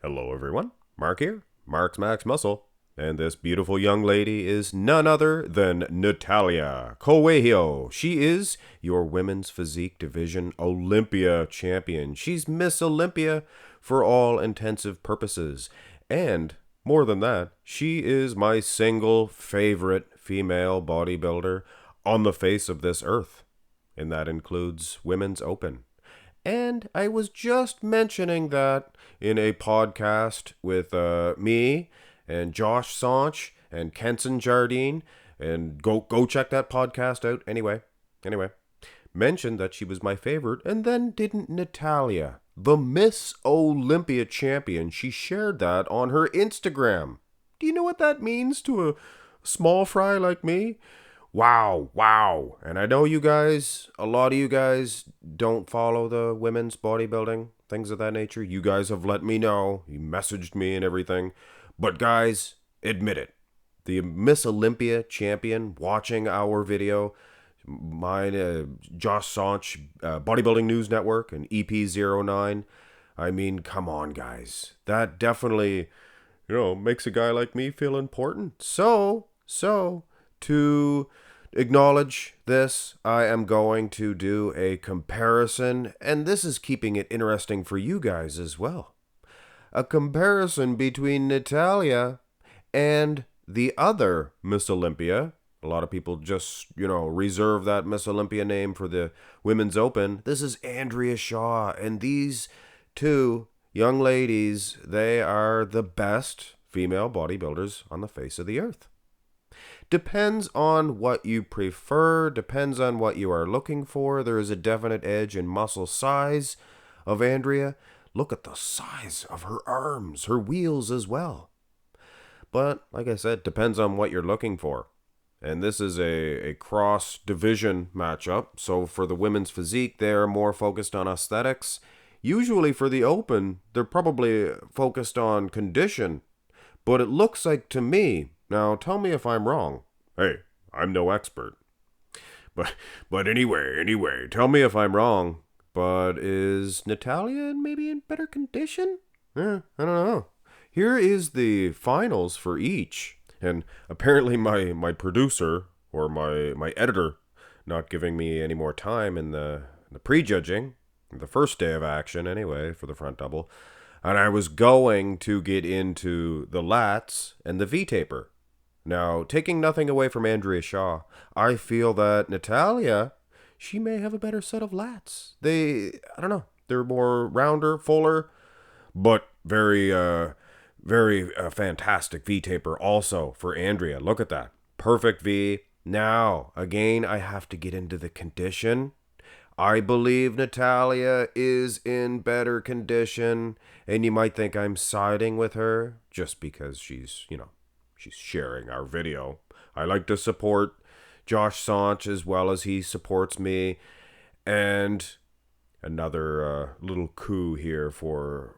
Hello, everyone. Mark here, Mark's Max Muscle. And this beautiful young lady is none other than Natalia Coelho. She is your women's physique division Olympia champion. She's Miss Olympia for all intensive purposes. And more than that, she is my single favorite female bodybuilder on the face of this earth. And that includes Women's Open. And I was just mentioning that in a podcast with me and Josh Saunch and Kenson Jardine. And go check that podcast out. Anyway, mentioned that she was my favorite. And then didn't Natalia, the Miss Olympia champion, she shared that on her Instagram. Do you know what that means to a small fry like me? Wow. And I know a lot of you guys don't follow the women's bodybuilding, things of that nature. You guys have let me know. You messaged me and everything. But guys, admit it. The Miss Olympia champion watching our video, mine, Josh Saunch, Bodybuilding News Network, and EP09. I mean, come on, guys. That definitely, makes a guy like me feel important. So, to acknowledge this, I am going to do a comparison, and this is keeping it interesting for you guys as well. A comparison between Natalia and the other Miss Olympia. A lot of people just, reserve that Miss Olympia name for the Women's Open. This is Andrea Shaw, and these two young ladies, they are the best female bodybuilders on the face of the earth. Depends on what you prefer, depends on what you are looking for. There is a definite edge in muscle size of Andrea. Look at the size of her arms, her wheels as well. But, like I said, depends on what you're looking for. And this is a cross-division matchup. So for the women's physique, they're more focused on aesthetics. Usually for the open, they're probably focused on condition. But it looks like to me, now tell me if I'm wrong. Hey, I'm no expert. But anyway, tell me if I'm wrong. But is Natalia maybe in better condition? I don't know. Here is the finals for each. And apparently my producer, or my editor, not giving me any more time in the prejudging, the first day of action anyway, for the front double. And I was going to get into the lats and the V-taper. Now, taking nothing away from Andrea Shaw, I feel that Natalia, she may have a better set of lats. I don't know, they're more rounder, fuller, but very fantastic V-taper also for Andrea. Look at that. Perfect V. Now, again, I have to get into the condition. I believe Natalia is in better condition, and you might think I'm siding with her just because she's sharing our video. I like to support Josh Saunch as well as he supports me. And another little coup here for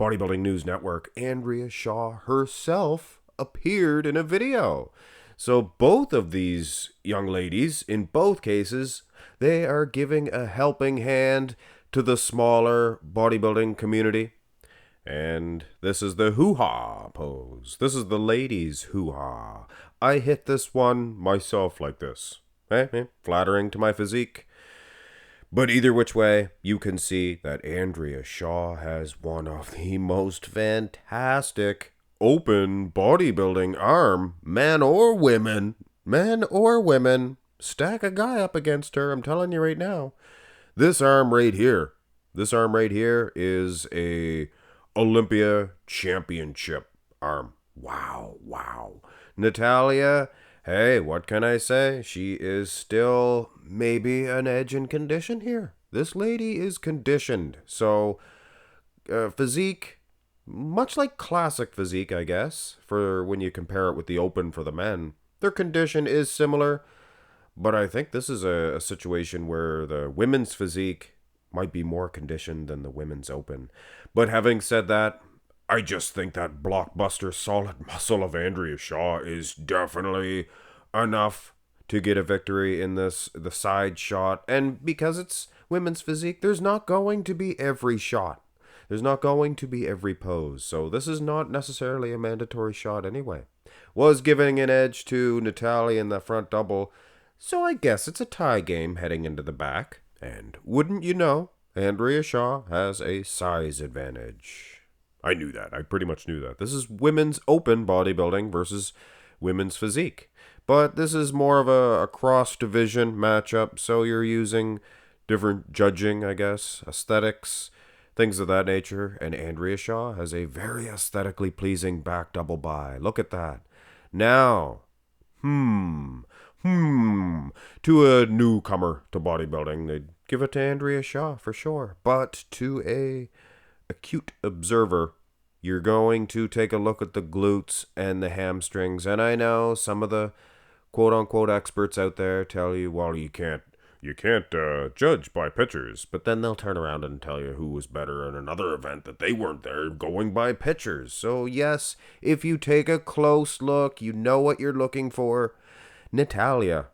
Bodybuilding News Network. Andrea Shaw herself appeared in a video. So both of these young ladies, in both cases, they are giving a helping hand to the smaller bodybuilding community. And this is the Whoo Haa Pose. This is the ladies' Whoo Haa. I hit this one myself like this. Flattering to my physique. But either which way, you can see that Andrea Shaw has one of the most fantastic open bodybuilding arm, man or women. Stack a guy up against her, I'm telling you right now. This arm right here is a Olympia championship arm. Wow. Natalia, hey, what can I say? She is still maybe an edge in condition here. This lady is conditioned. So, physique, much like classic physique, I guess, for when you compare it with the open for the men, their condition is similar. But I think this is a situation where the women's physique might be more conditioned than the women's open. But having said that, I just think that blockbuster solid muscle of Andrea Shaw is definitely enough to get a victory in the side shot. And because it's women's physique, there's not going to be every shot. There's not going to be every pose, so this is not necessarily a mandatory shot anyway. Was giving an edge to Natalia in the front double, so I guess it's a tie game heading into the back. And wouldn't you know, Andrea Shaw has a size advantage. I knew that. I pretty much knew that. This is women's open bodybuilding versus women's physique. But this is more of a cross-division matchup, so you're using different judging, I guess, aesthetics, things of that nature. And Andrea Shaw has a very aesthetically pleasing back double by. Look at that. Now, to a newcomer to bodybuilding, they'd give it to Andrea Shaw for sure. But to a acute observer, you're going to take a look at the glutes and the hamstrings. And I know some of the quote-unquote experts out there tell you, well, you can't judge by pictures. But then they'll turn around and tell you who was better in another event that they weren't there going by pictures. So yes, if you take a close look, you know what you're looking for. Natalia,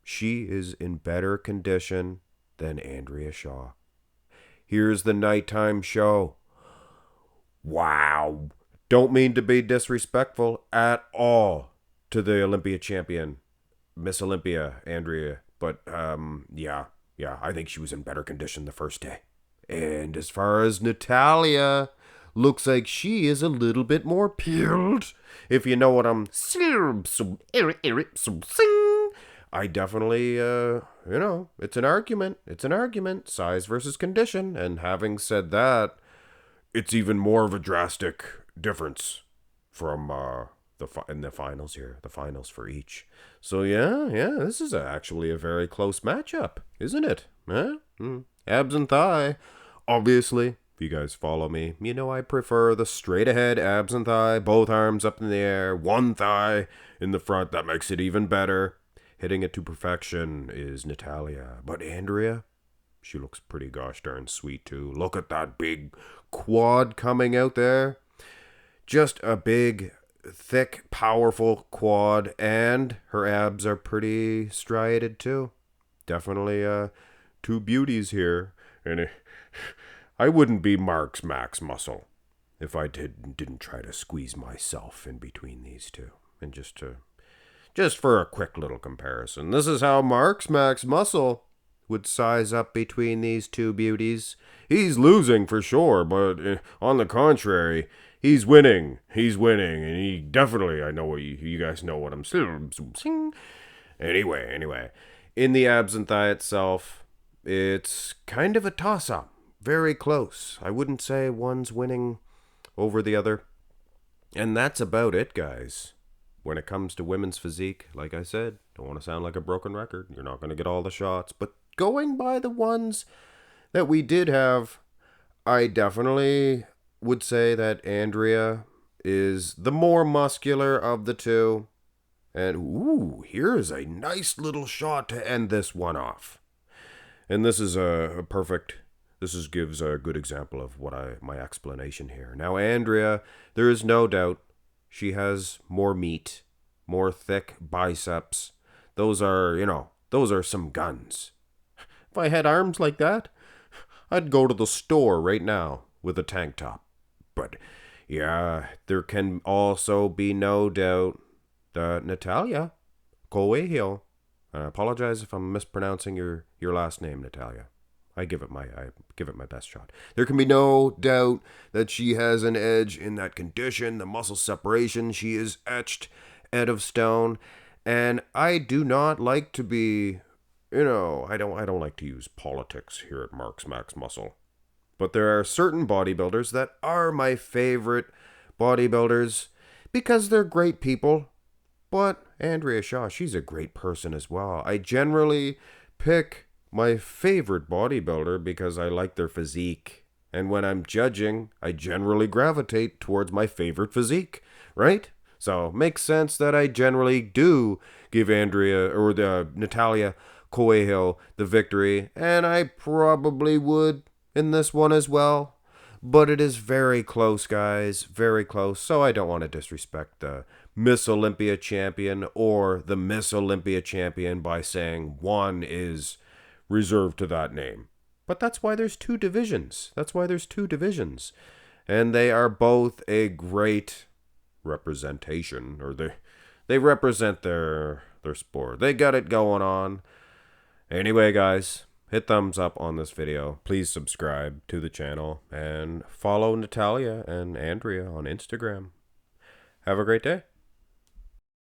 she is in better condition than Andrea Shaw. Here's the nighttime show. Wow. Don't mean to be disrespectful at all to the Olympia champion, Miss Olympia, Andrea. But, yeah, I think she was in better condition the first day. And as far as Natalia, looks like she is a little bit more peeled, if you know what I'm saying. I definitely, it's an argument. It's an argument, size versus condition. And having said that, it's even more of a drastic difference from in the finals here, the finals for each. So yeah, this is actually a very close matchup, isn't it? Huh? Abs and thigh. Obviously, if you guys follow me, you know I prefer the straight ahead abs and thigh, both arms up in the air, one thigh in the front. That makes it even better. Hitting it to perfection is Natalia. But Andrea, she looks pretty gosh darn sweet too. Look at that big quad coming out there. Just a big, thick, powerful quad, and her abs are pretty striated too. Definitely two beauties here. And I wouldn't be Mark's Max Muscle if I didn't try to squeeze myself in between these two. And just for a quick little comparison, this is how Mark's Max Muscle would size up between these two beauties. He's losing for sure, but on the contrary, he's winning. He's winning, and he definitely, I know what you guys know what I'm saying. Anyway, in the abs and thigh itself, it's kind of a toss-up. Very close. I wouldn't say one's winning over the other. And that's about it, guys. When it comes to women's physique, like I said, don't want to sound like a broken record. You're not going to get all the shots. But going by the ones that we did have, I definitely would say that Andrea is the more muscular of the two. And, ooh, here's a nice little shot to end this one off. And this is a perfect... This gives a good example of my explanation here. Now, Andrea, there is no doubt she has more meat, more thick biceps. Those are some guns. If I had arms like that, I'd go to the store right now with a tank top. But, yeah, there can also be no doubt that Natalia Coelho, I apologize if I'm mispronouncing your last name, Natalia. I give it my best shot. There can be no doubt that she has an edge in that condition, the muscle separation. She is etched out of stone, and I do not like to be, I don't like to use politics here at Mark's Max Muscle. But there are certain bodybuilders that are my favorite bodybuilders because they're great people. But Andrea Shaw, she's a great person as well. I generally pick my favorite bodybuilder because I like their physique. And when I'm judging, I generally gravitate towards my favorite physique, right? So it makes sense that I generally do give Andrea or Natalia Coelho the victory, and I probably would in this one as well. But it is very close, guys, very close. So I don't want to disrespect the Miss Olympia champion or the Miss Olympia champion by saying one is reserved to that name. But that's why there's two divisions. That's why there's two divisions. And they are both a great representation, or they represent their sport. They got it going on. Anyway, guys, hit thumbs up on this video. Please subscribe to the channel and follow Natalia and Andrea on Instagram. Have a great day.